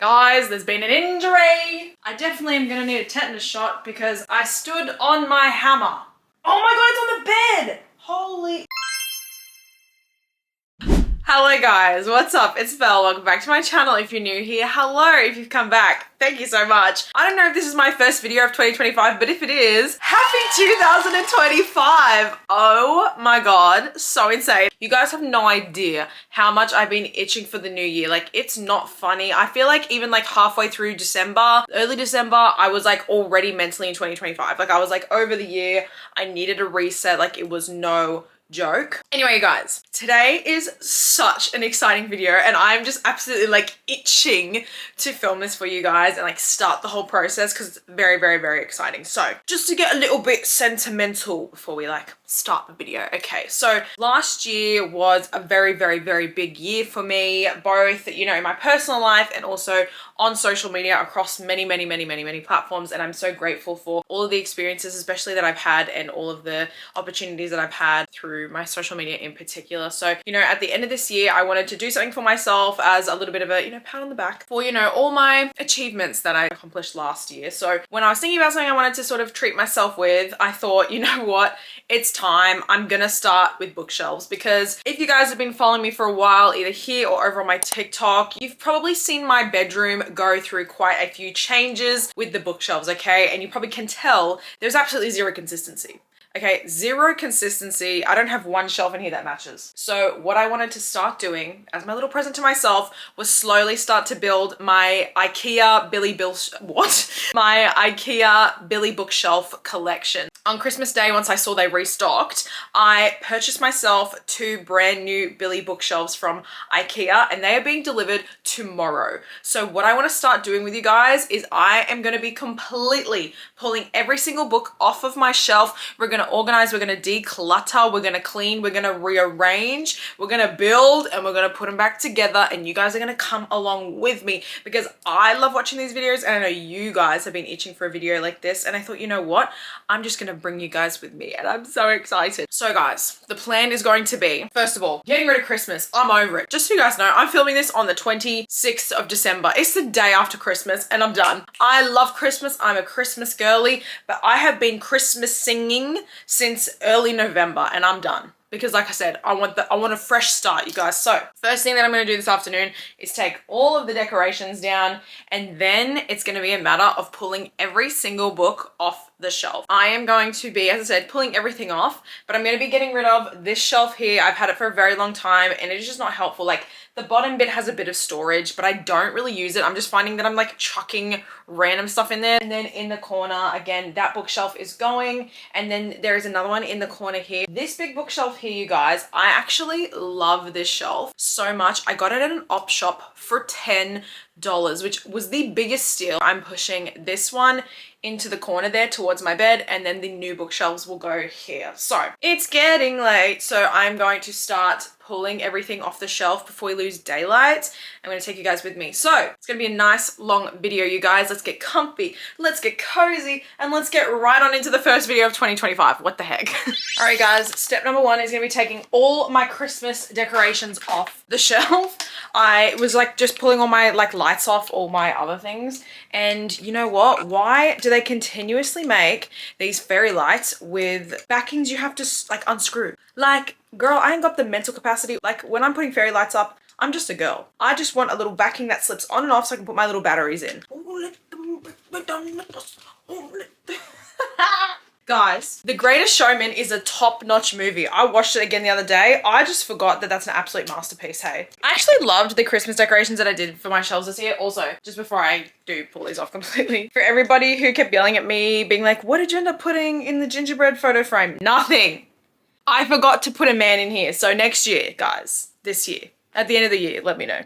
Guys, there's been an injury. I definitely am gonna need a tetanus shot because I stood on my hammer. Oh my god, it's on the bed! Holy... Hello guys, what's up? It's Belle. Welcome back to my channel if you're new here. Hello if you've come back. Thank you so much. I don't know if this is my first video of 2025, but if it is, happy 2025. Oh my god, so insane. You guys have no idea how much I've been itching for the new year. Like, it's not funny. I feel like even like halfway through December, early December, I was like already mentally in 2025. Like, I was like over the year, I needed a reset. Like, it was no joke. Anyway, guys, today is such an exciting video and I'm just absolutely like itching to film this for you guys and like start the whole process because it's very, very, very exciting. So just to get a little bit sentimental before we like start the video. Okay, so last year was a very, very, very big year for me, both, you know, in my personal life and also on social media across many, many, many, many, many platforms. And I'm so grateful for all of the experiences, especially that I've had and all of the opportunities that I've had through my social media in particular. So, you know, at the end of this year, I wanted to do something for myself as a little bit of a, you know, pat on the back for, you know, all my achievements that I accomplished last year. So when I was thinking about something I wanted to sort of treat myself with, I thought, you know what, it's time. I'm gonna start with bookshelves because if you guys have been following me for a while, either here or over on my TikTok, you've probably seen my bedroom go through quite a few changes with the bookshelves, okay? And you probably can tell there's absolutely zero consistency. Okay, zero consistency. I don't have one shelf in here that matches. So what I wanted to start doing as my little present to myself was slowly start to build my IKEA Billy bookshelf collection. On Christmas Day, once I saw they restocked, I purchased myself 2 brand new Billy bookshelves from IKEA and they are being delivered tomorrow. So what I want to start doing with you guys is I am going to be completely pulling every single book off of my shelf. We're going to organize, we're going to declutter, we're going to clean, we're going to rearrange, we're going to build, and we're going to put them back together, and you guys are going to come along with me because I love watching these videos and I know you guys have been itching for a video like this, and I thought, you know what, I'm just going to bring you guys with me and I'm so excited. So guys, the plan is going to be, first of all, getting rid of Christmas. I'm over it. Just so you guys know, I'm filming this on the 26th of December. It's the day after Christmas and I'm done. I love Christmas. I'm a Christmas girly, but I have been Christmas singing since early November and I'm done. Because like I said, I want a fresh start, you guys. So first thing that I'm going to do this afternoon is take all of the decorations down, and then it's going to be a matter of pulling every single book off the shelf. I am going to be, as I said, pulling everything off, but I'm going to be getting rid of this shelf here. I've had it for a very long time and it is just not helpful. Like, the bottom bit has a bit of storage, but I don't really use it. I'm just finding that I'm like chucking random stuff in there. And then in the corner, again, that bookshelf is going. And then there is another one in the corner here. This big bookshelf here, you guys, I actually love this shelf so much. I got it at an op shop for $10, which was the biggest steal. I'm pushing this one into the corner there towards my bed, and then the new bookshelves will go here. So it's getting late, so I'm going to start pulling everything off the shelf before we lose daylight. I'm going to take you guys with me. So it's going to be a nice long video, you guys. Let's get comfy, let's get cozy, and let's get right on into the first video of 2025. What the heck? All right, guys, step number 1 is going to be taking all my Christmas decorations off the shelf. I was like just pulling all my like lights off, all my other things. And you know what? Why do they continuously make these fairy lights with backings you have to like unscrew? Like, girl, I ain't got the mental capacity. Like, when I'm putting fairy lights up, I'm just a girl. I just want a little backing that slips on and off so I can put my little batteries in. Guys, The Greatest Showman is a top-notch movie. I watched it again the other day. I just forgot that that's an absolute masterpiece, hey. I actually loved the Christmas decorations that I did for my shelves this year. Also, just before I do pull these off completely, for everybody who kept yelling at me, being like, what did you end up putting in the gingerbread photo frame? Nothing. I forgot to put a man in here. So next year, guys, this year, at the end of the year, let me know.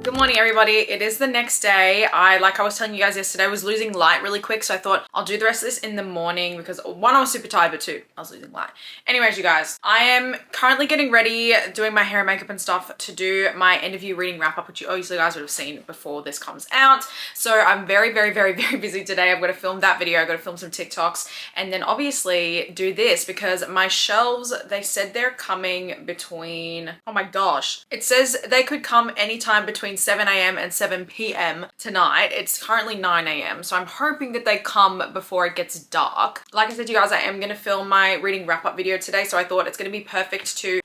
Good morning, everybody. It is the next day. Like I was telling you guys yesterday, I was losing light really quick, so I thought I'll do the rest of this in the morning because one, I was super tired, but two, I was losing light. Anyways, you guys, I am currently getting ready, doing my hair and makeup and stuff to do my end of year reading wrap up, which you obviously guys would have seen before this comes out. So I'm very busy today. I've got to film that video, I've got to film some TikToks, and then obviously do this because my shelves, they said they're coming between, oh my gosh, it says they could come anytime between 7 a.m. and 7 p.m. tonight. It's currently 9 a.m. so I'm hoping that they come before it gets dark. Like I said to you guys, I am going to film my reading wrap up video today, so I thought it's going to be perfect to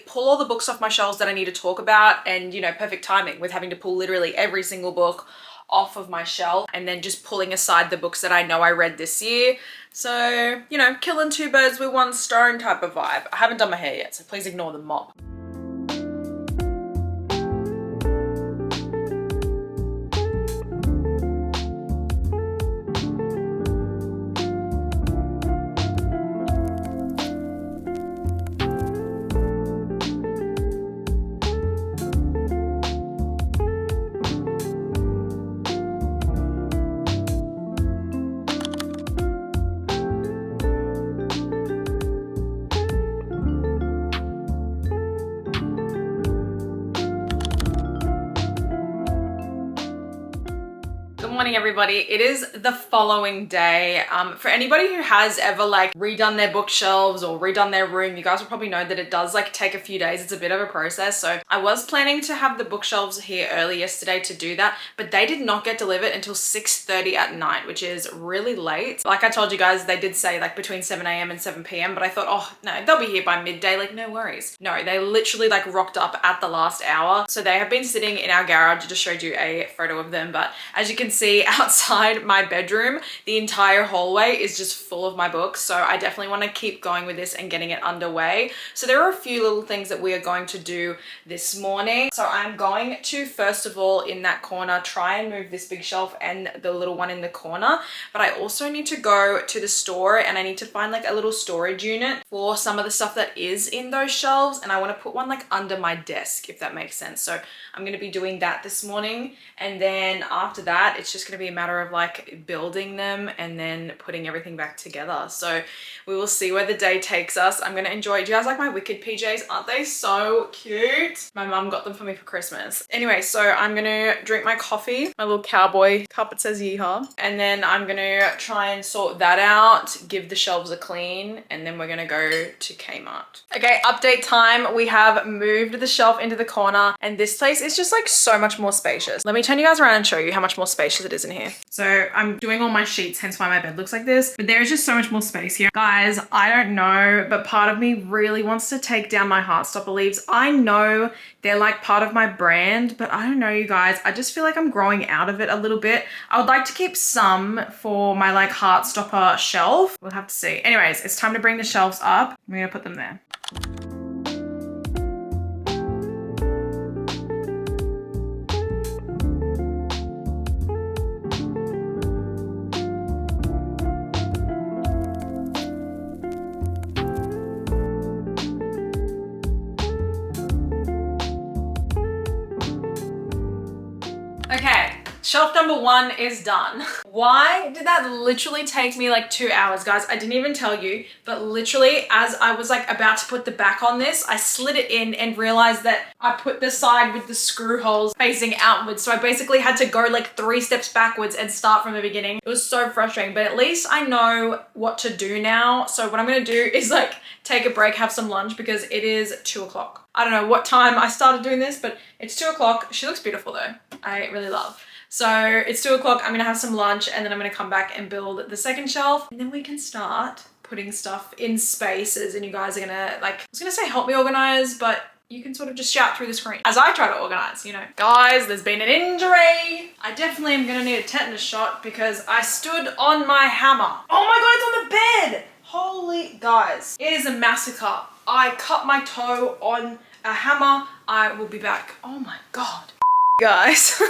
pull all the books off my shelves that I need to talk about, and you know, perfect timing with having to pull literally every single book off of my shelf and then just pulling aside the books that I know I read this year. So, you know, killing two birds with one stone type of vibe. I haven't done my hair yet, so please ignore the mop. Morning everybody. It is the following day. For anybody who has ever like redone their bookshelves or redone their room, you guys will probably know that it does like take a few days. It's a bit of a process. So I was planning to have the bookshelves here early yesterday to do that, but they did not get delivered until 6:30 at night, which is really late. Like I told you guys, they did say like between 7 a.m. and 7 p.m. but I thought, oh no, they'll be here by midday, like no worries. No, they literally like rocked up at the last hour. So they have been sitting in our garage. I just showed you a photo of them, but as you can see outside my bedroom, the entire hallway is just full of my books. So I definitely want to keep going with this and getting it underway. So there are a few little things that we are going to do this morning. So I'm going to, first of all, in that corner, try and move this big shelf and the little one in the corner. But I also need to go to the store and I need to find like a little storage unit for some of the stuff that is in those shelves. And I want to put one like under my desk, if that makes sense. So I'm going to be doing that this morning. And then after that, it's just going to be a matter of like building them and then putting everything back together. So we will see where the day takes us. I'm going to enjoy it. Do you guys like my Wicked PJs? Aren't they so cute? My mum got them for me for Christmas. Anyway, so I'm going to drink my coffee, my little cowboy cup, it says yeehaw. And then I'm going to try and sort that out, give the shelves a clean, and then we're going to go to Kmart. Okay, update time. We have moved the shelf into the corner and this place is just like so much more spacious. Let me turn you guys around and show you how much more spacious it is in here. So I'm doing all my sheets, hence why my bed looks like this, but there is just so much more space here. Guys, I don't know, but part of me really wants to take down my Heartstopper leaves. I know they're like part of my brand, but I don't know, you guys. I just feel like I'm growing out of it a little bit. I would like to keep some for my like Heartstopper shelf. We'll have to see. Anyways, it's time to bring the shelves up. I'm gonna put them there. Okay, shelf number one is done. Why did that literally take me like 2 hours, guys? I didn't even tell you, but literally as I was like about to put the back on this, I slid it in and realized that I put the side with the screw holes facing outwards. So I basically had to go like 3 steps backwards and start from the beginning. It was so frustrating, but at least I know what to do now. So what I'm gonna do is like take a break, have some lunch because it is 2 o'clock. I don't know what time I started doing this, but it's 2 o'clock. She looks beautiful though. I really love. So it's 2 o'clock. I'm gonna have some lunch and then I'm gonna come back and build the second shelf and then we can start putting stuff in spaces and you guys are gonna like, I was gonna say help me organize, but you can sort of just shout through the screen as I try to organize, you know. Guys, there's been an injury. I definitely am gonna need a tetanus shot because I stood on my hammer. Oh my God, it's on the bed. Holy guys, it is a massacre. I cut my toe on a hammer. I will be back. Oh my God. Guys,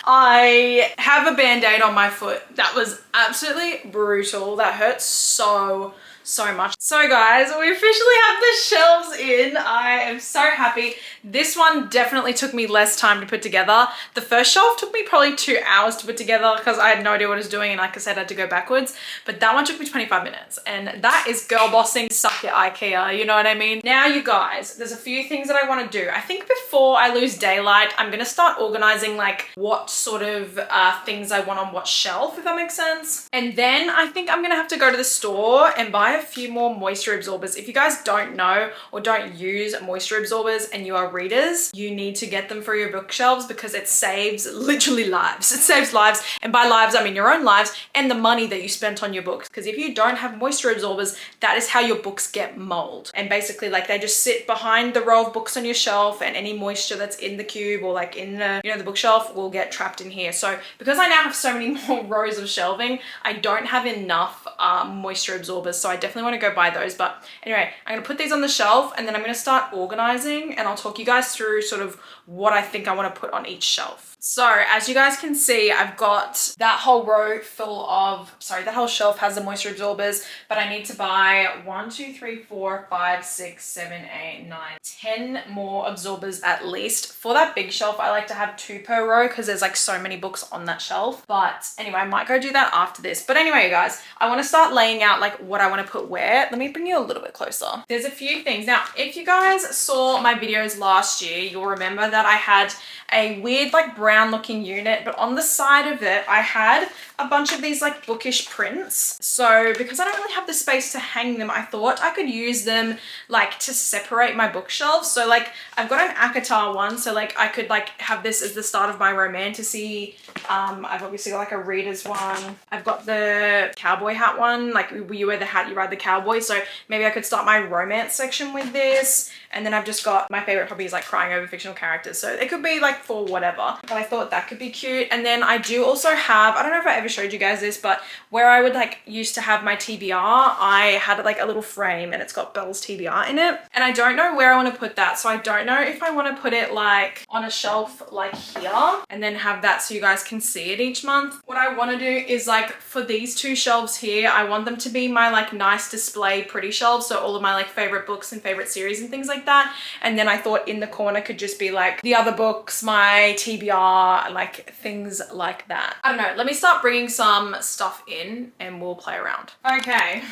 I have a band-aid on my foot. That was absolutely brutal. That hurt so so much. So guys, we officially have the shelves in. I am so happy. This one definitely took me less time to put together. The first shelf took me probably 2 hours to put together because I had no idea what I was doing, and like I said, I had to go backwards. But that one took me 25 minutes, and that is girl bossing. Suck it, IKEA, you know what I mean? Now you guys, there's a few things that I want to do. I think before I lose daylight, I'm gonna start organizing like what sort of things I want on what shelf, if that makes sense. And then I think I'm gonna have to go to the store and buy a few more moisture absorbers. If you guys don't know or don't use moisture absorbers and you are readers, you need to get them for your bookshelves because it saves literally lives. It saves lives, and by lives I mean your own lives and the money that you spent on your books. Because if you don't have moisture absorbers, that is how your books get mold. And basically like they just sit behind the row of books on your shelf, and any moisture that's in the cube or like in the, you know, the bookshelf will get trapped in here. So because I now have so many more rows of shelving, I don't have enough moisture absorbers, so I definitely want to go buy those. But anyway, I'm gonna put these on the shelf, and then I'm gonna start organizing, and I'll talk you guys through sort of what I think I want to put on each shelf. So as you guys can see, I've got that whole row full of, sorry, that whole shelf has the moisture absorbers, but I need to buy 1, 2, 3, 4, 5, 6, 7, 8, 9, 10 more absorbers at least. For that big shelf, I like to have 2 per row because there's like so many books on that shelf. But anyway, I might go do that after this. But anyway, you guys, I want to start laying out like what I want to put where. Let me bring you a little bit closer. There's a few things. Now, if you guys saw my videos last year, you'll remember that I had a weird like brown looking unit, but on the side of it I had a bunch of these like bookish prints. So because I don't really have the space to hang them, I thought I could use them like to separate my bookshelves. So like I've got an ACOTAR one, so like I could like have this as the start of my romantasy. I've obviously got like a reader's one. I've got the cowboy hat one, like you wear the hat, you ride the cowboy. So maybe I could start my romance section with this. And then I've just got my favorite hobbies like crying over fictional characters. So it could be like for whatever, but I thought that could be cute. And then I do also have, I don't know if I ever showed you guys this, but where I would like used to have my TBR, I had like a little frame and it's got Belle's TBR in it. And I don't know where I want to put that. So I don't know if I want to put it like on a shelf like here and then have that so you guys can see it each month. What I want to do is like for these 2 shelves here, I want them to be my like nice display pretty shelves. So all of my like favorite books and favorite series and things like that. And then I thought in the corner could just be like the other books, my TBR, like things like that. I don't know. Let me start bringing some stuff in and we'll play around. Okay.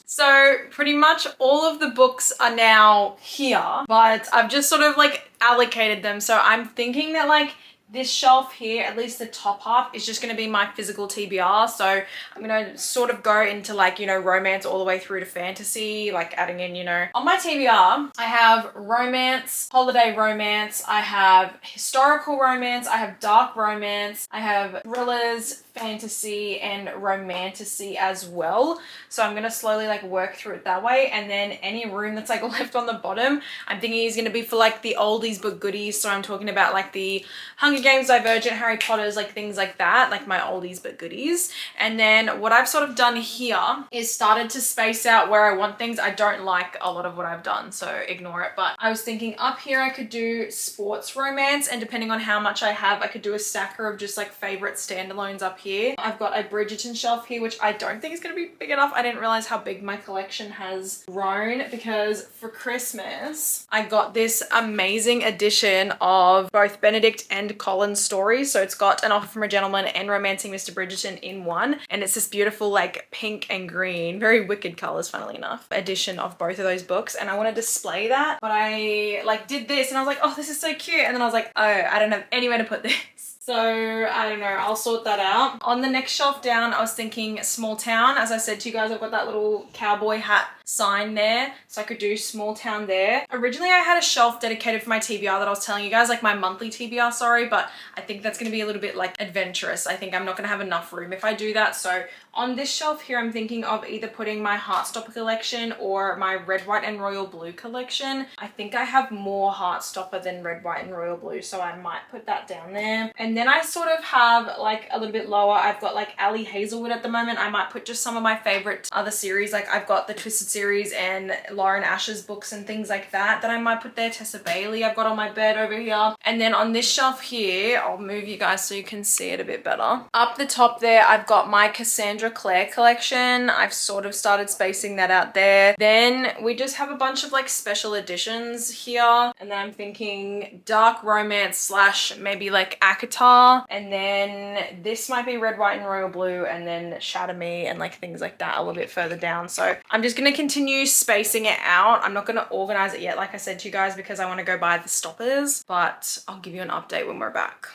So pretty much all of the books are now here, but I've just sort of like allocated them. So I'm thinking that like this shelf here, at least the top half, is just going to be my physical TBR. So I'm going to sort of go into like, you know, romance all the way through to fantasy, like adding in, you know, on my TBR, I have romance, holiday romance, I have historical romance, I have dark romance, I have thrillers, fantasy, and romantasy as well. So I'm going to slowly like work through it that way. And then any room that's like left on the bottom, I'm thinking is going to be for like the oldies but goodies. So I'm talking about like the Hunger Games, Divergent, Harry Potter's, like things like that, like my oldies but goodies. And then what I've sort of done here is started to space out where I want things. I don't like a lot of what I've done, so ignore it. But I was thinking up here I could do sports romance, and depending on how much I have, I could do a stacker of just like favorite standalones up here. I've got a Bridgerton shelf here, which I don't think is going to be big enough. I didn't realize how big my collection has grown because for Christmas I got this amazing edition of both Benedict and Colin's stories. So it's got An Offer from a Gentleman and Romancing Mr. Bridgerton in one, and it's this beautiful like pink and green, very wicked colors funnily enough, edition of both of those books. And I want to display that, but I like did this and I was like, oh, this is so cute, and then I was like, oh, I don't have anywhere to put this. So I don't know, I'll sort that out. On the next shelf down, I was thinking small town. As I said to you guys, I've got that little cowboy hat sign there, so I could do small town there. Originally I had a shelf dedicated for my TBR that I was telling you guys, like my monthly TBR, sorry, but I think that's going to be a little bit like adventurous. I think I'm not going to have enough room if I do that. So on this shelf here, I'm thinking of either putting my Heartstopper collection or my Red, White and Royal Blue collection. I think I have more Heartstopper than Red, White and Royal Blue, so I might put that down there. And then I sort of have like a little bit lower, I've got like Ali Hazelwood at the moment. I might put just some of my favorite other series. Like I've got the Twisted Series series and Lauren Ash's books and things like that I might put there. Tessa Bailey I've got on my bed over here. And then on this shelf here, I'll move you guys so you can see it a bit better. Up the top there, I've got my Cassandra Clare collection. I've sort of started spacing that out there. Then we just have a bunch of like special editions here. And then I'm thinking dark romance slash maybe like ACOTAR. And then this might be red, white, and royal blue. And then Shatter Me and like things like that a little bit further down. So I'm just going to continue spacing it out. I'm not going to organize it yet, like I said to you guys, because I want to go buy the stoppers. But I'll give you an update when we're back.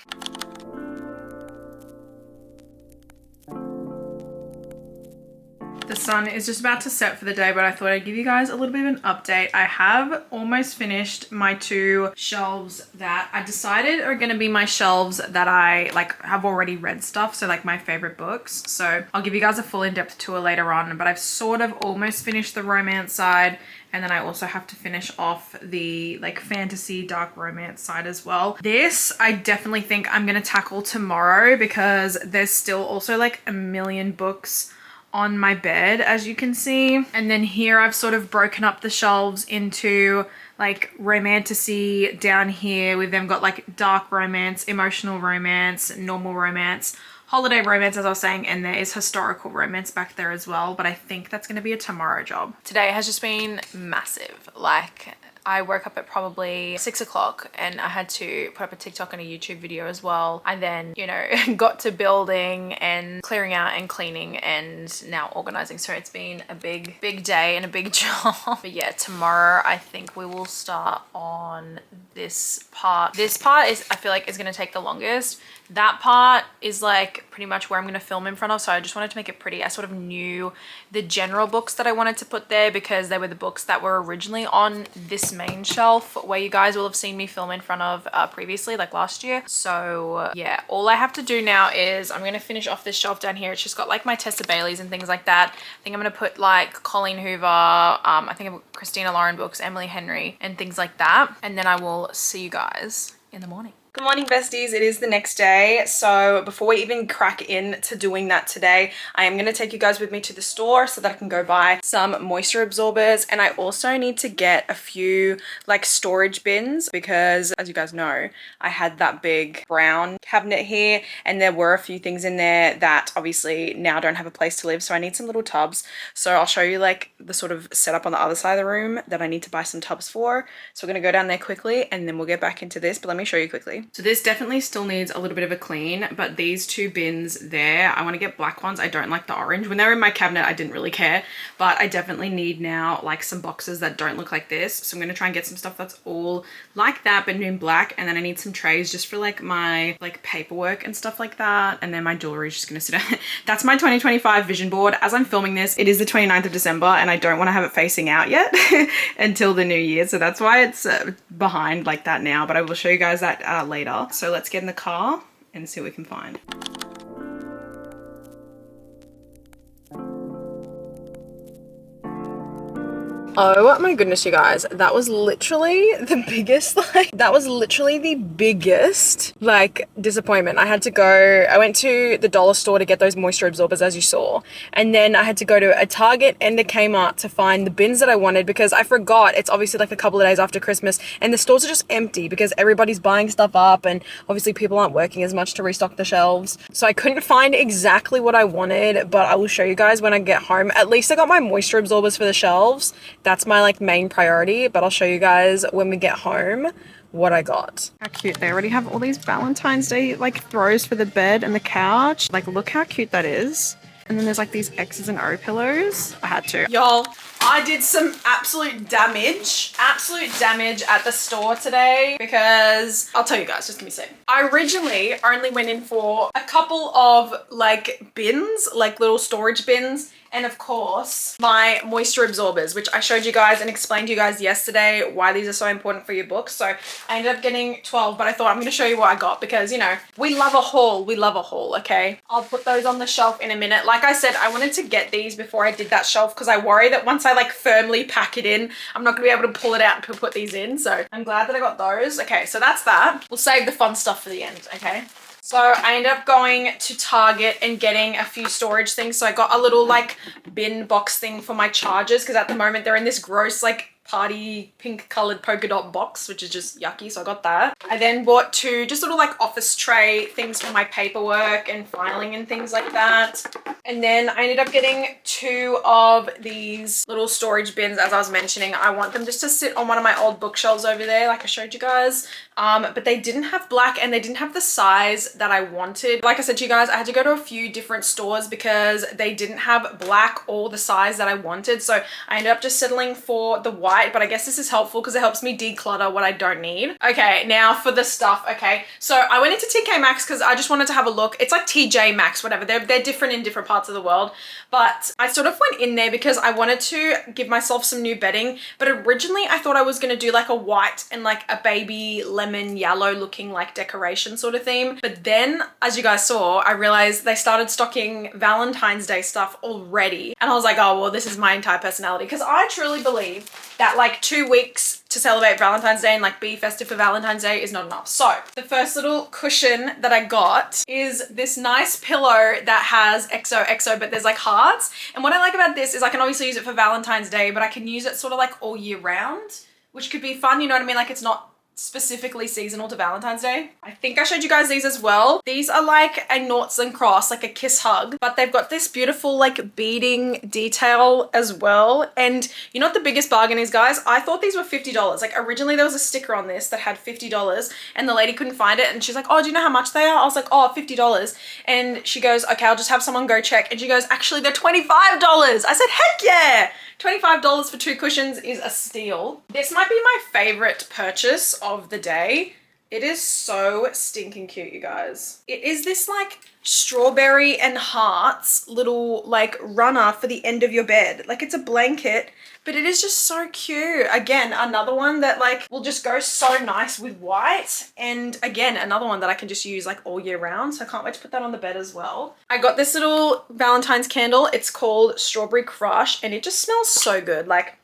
The sun is just about to set for the day, but I thought I'd give you guys a little bit of an update. I have almost finished my 2 shelves that I decided are going to be my shelves that I like have already read stuff. So like my favorite books. So I'll give you guys a full in-depth tour later on, but I've sort of almost finished the romance side. And then I also have to finish off the like fantasy dark romance side as well. This I definitely think I'm going to tackle tomorrow because there's still also like a million books on my bed, as you can see. And then here I've sort of broken up the shelves into like romantasy down here. We've then got like dark romance, emotional romance, normal romance, holiday romance, as I was saying, and there is historical romance back there as well, but I think that's going to be a tomorrow job. Today has just been massive. Like, I woke up at probably 6 o'clock and I had to put up a TikTok and a YouTube video as well. I then, you know, got to building and clearing out and cleaning and now organizing. So it's been a big day and a big job. But yeah, tomorrow I think we will start on this part. This part is, I feel like, is going to take the longest. That part is like pretty much where I'm going to film in front of. So I just wanted to make it pretty. I sort of knew the general books that I wanted to put there because they were the books that were originally on this main shelf where you guys will have seen me film in front of previously, like last year. So yeah, all I have to do now is I'm going to finish off this shelf down here. It's just got like my Tessa Baileys and things like that. I think I'm going to put like Colleen Hoover, I think I've got Christina Lauren books, Emily Henry and things like that. And then I will see you guys in the morning. Good morning, besties. It is the next day. So before we even crack into doing that today, I am going to take you guys with me to the store so that I can go buy some moisture absorbers. And I also need to get a few like storage bins because, as you guys know, I had that big brown cabinet here and there were a few things in there that obviously now don't have a place to live. So I need some little tubs. So I'll show you like the sort of setup on the other side of the room that I need to buy some tubs for. So we're going to go down there quickly and then we'll get back into this. But let me show you quickly. So this definitely still needs a little bit of a clean, but these 2 bins there, I want to get black ones. I don't like the orange. When they were in my cabinet, I didn't really care, but I definitely need now like some boxes that don't look like this. So I'm going to try and get some stuff that's all like that, but in black. And then I need some trays just for like my like paperwork and stuff like that. And then my jewelry is just going to sit out. That's my 2025 vision board. As I'm filming this, it is the 29th of December and I don't want to have it facing out yet until the new year. So that's why it's behind like that now, but I will show you guys that later. So let's get in the car and see what we can find. Oh my goodness, you guys, that was literally the biggest, like disappointment. I went to the dollar store to get those moisture absorbers, as you saw, and then I had to go to a Target and a Kmart to find the bins that I wanted because I forgot. It's obviously like a couple of days after Christmas and the stores are just empty because everybody's buying stuff up and obviously people aren't working as much to restock the shelves. So I couldn't find exactly what I wanted, but I will show you guys when I get home. At least I got my moisture absorbers for the shelves. That's my like main priority, but I'll show you guys when we get home what I got. How cute. They already have all these Valentine's Day like throws for the bed and the couch. Like, look how cute that is. And then there's like these X's and O pillows. I had to. Y'all, I did some absolute damage at the store today because I'll tell you guys, just give me a sec. I originally only went in for a couple of like bins, like little storage bins. And of course, my moisture absorbers, which I showed you guys and explained to you guys yesterday why these are so important for your books. So I ended up getting 12, but I thought I'm going to show you what I got because, you know, we love a haul. We love a haul, okay? I'll put those on the shelf in a minute. Like I said, I wanted to get these before I did that shelf because I worry that once I like firmly pack it in, I'm not going to be able to pull it out and put these in. So I'm glad that I got those. Okay, so that's that. We'll save the fun stuff for the end, okay? So I ended up going to Target and getting a few storage things. So I got a little like bin box thing for my chargers because at the moment they're in this gross like party pink colored polka dot box, which is just yucky. So I got that. I then bought two just little like office tray things for my paperwork and filing and things like that. And then I ended up getting two of these little storage bins. As I was mentioning, I want them just to sit on one of my old bookshelves over there like I showed you guys. But they didn't have black and they didn't have the size that I wanted. Like I said to you guys, I had to go to a few different stores because they didn't have black or the size that I wanted. So I ended up just settling for the white, but I guess this is helpful because it helps me declutter what I don't need. Okay, now for the stuff. Okay, so I went into TK Maxx because I just wanted to have a look. It's like TJ Maxx, whatever. They're different in different parts of the world, but I sort of went in there because I wanted to give myself some new bedding. But originally I thought I was going to do like a white and like a baby lemon yellow looking like decoration sort of theme. But then, as you guys saw, I realized they started stocking Valentine's Day stuff already. And I was like, oh, well, this is my entire personality. Because I truly believe that like 2 weeks to celebrate Valentine's Day and like be festive for Valentine's Day is not enough. So the first little cushion that I got is this nice pillow that has XOXO, but there's like hearts. And what I like about this is I can obviously use it for Valentine's Day, but I can use it sort of like all year round, which could be fun. You know what I mean? Like it's not specifically seasonal to Valentine's Day. I think I showed you guys these as well. These are like a noughts and cross, like a kiss hug, but they've got this beautiful like beading detail as well. And you know what the biggest bargain is, guys? I thought these were $50. Like originally there was a sticker on this that had $50 and the lady couldn't find it and she's like, oh, do you know how much they are? I was like, oh, $50. And she goes, okay, I'll just have someone go check. And she goes, actually they're $25. I said, heck yeah. $25 for 2 cushions is a steal. This might be my favorite purchase of the day. It is so stinking cute, you guys. It is this like strawberry and hearts little like runner for the end of your bed. Like it's a blanket, but it is just so cute. Again, another one that like will just go so nice with white. And again, another one that I can just use like all year round. So I can't wait to put that on the bed as well. I got this little Valentine's candle. It's called Strawberry Crush and it just smells so good. Like,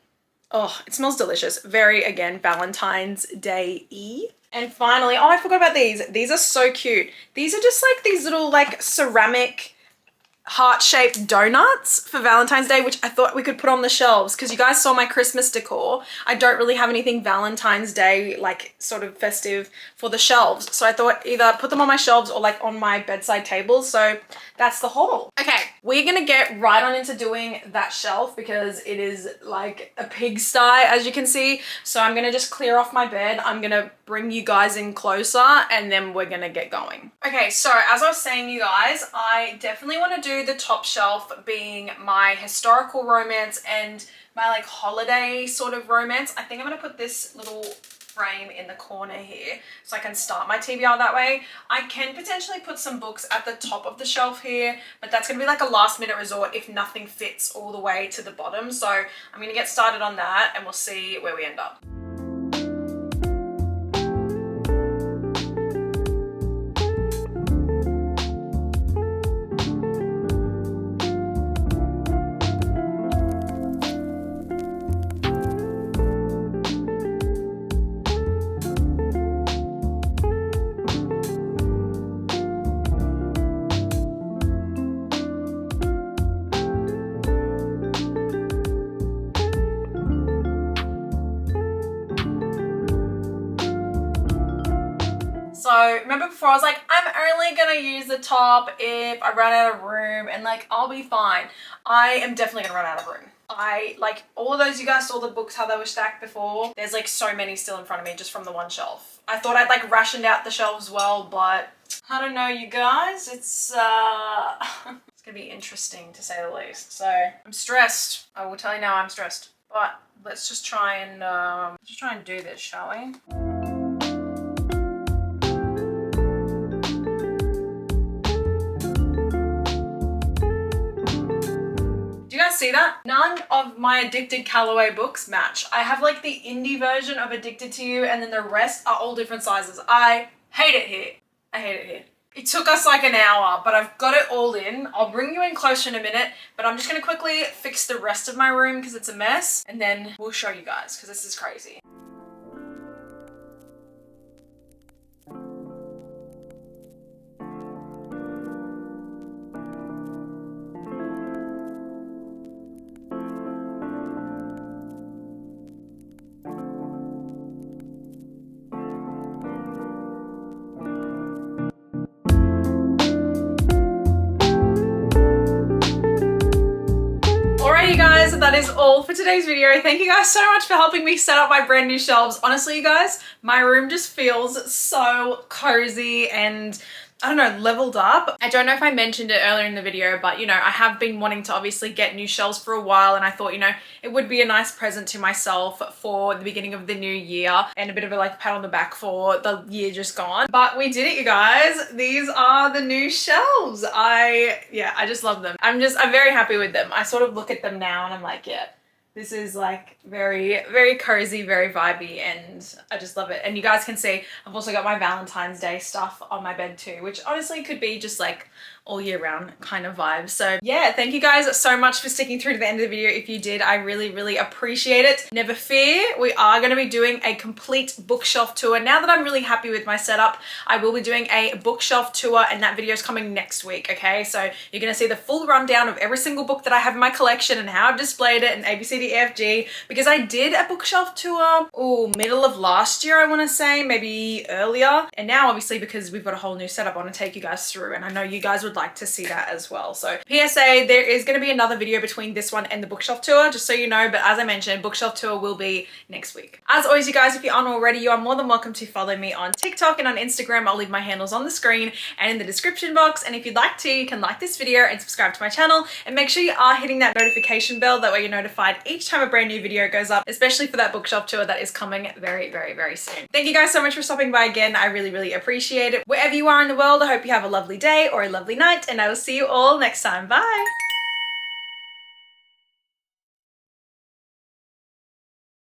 oh, it smells delicious. Very, again, Valentine's Day-y. And finally, oh, I forgot about these. These are so cute. These are just like these little like ceramic heart-shaped donuts for Valentine's Day, which I thought we could put on the shelves because you guys saw my Christmas decor. I don't really have anything Valentine's Day like sort of festive for the shelves. So I thought either put them on my shelves or like on my bedside table. So that's the haul. Okay, we're gonna get right on into doing that shelf because it is like a pigsty, as you can see. So I'm gonna just clear off my bed. I'm gonna bring you guys in closer and then we're gonna get going. Okay, so as I was saying, you guys, I definitely want to do the top shelf being my historical romance and my like holiday sort of romance. I think I'm gonna put this little frame in the corner here so I can start my TBR that way. I can potentially put some books at the top of the shelf here, but that's gonna be like a last minute resort if nothing fits all the way to the bottom. So I'm gonna get started on that and we'll see where we end up. So remember before I was like, I'm only gonna use the top if I run out of room and like I'll be fine. I am definitely gonna run out of room. I like all of those, you guys saw the books how they were stacked before. There's like so many still in front of me just from the one shelf. I thought I'd like rationed out the shelves well, but I don't know, you guys. It's it's gonna be interesting to say the least. So I'm stressed. I will tell you now, I'm stressed. But let's just try and do this, shall we? See that? None of my Addicted Callaway books match. I have like the indie version of Addicted to You and then the rest are all different sizes. I hate it here. I hate it here. It took us like an hour, but I've got it all in. I'll bring you in closer in a minute, but I'm just gonna quickly fix the rest of my room because it's a mess and then we'll show you guys because this is crazy. that is all for today's video. Thank you guys so much for helping me set up my brand new shelves. Honestly, you guys, my room just feels so cozy and I don't know, leveled up. I don't know if I mentioned it earlier in the video, but you know, I have been wanting to obviously get new shelves for a while, and I thought, you know, it would be a nice present to myself for the beginning of the new year and a bit of a like pat on the back for the year just gone. But we did it, you guys. These are the new shelves. I just love them. I'm very happy with them. I sort of look at them now and I'm like, yeah, this is like very, very cozy, very vibey, and I just love it. And you guys can see I've also got my Valentine's Day stuff on my bed too, which honestly could be just like all year round kind of vibe. So yeah, thank you guys so much for sticking through to the end of the video. If you did, I really, really appreciate it. Never fear, we are going to be doing a complete bookshelf tour. Now that I'm really happy with my setup, I will be doing a bookshelf tour, and that video is coming next week, okay? So you're going to see the full rundown of every single book that I have in my collection and how I've displayed it, and ABCDEFG, because I did a bookshelf tour, middle of last year, I want to say, maybe earlier. And now obviously because we've got a whole new setup, I want to take you guys through, and I know you guys would like to see that as well. So PSA, there is going to be another video between this one and the bookshelf tour, just so you know, but as I mentioned, bookshelf tour will be next week. As always, you guys, if you aren't already, you are more than welcome to follow me on TikTok and on Instagram. I'll leave my handles on the screen and in the description box, and if you'd like to, you can like this video and subscribe to my channel, and make sure you are hitting that notification bell, that way you're notified each time a brand new video goes up, especially for that bookshelf tour that is coming very, very, very soon. Thank you guys so much for stopping by again. I really, really appreciate it. Wherever you are in the world, I hope you have a lovely day or a lovely night, and I will see you all next time. Bye!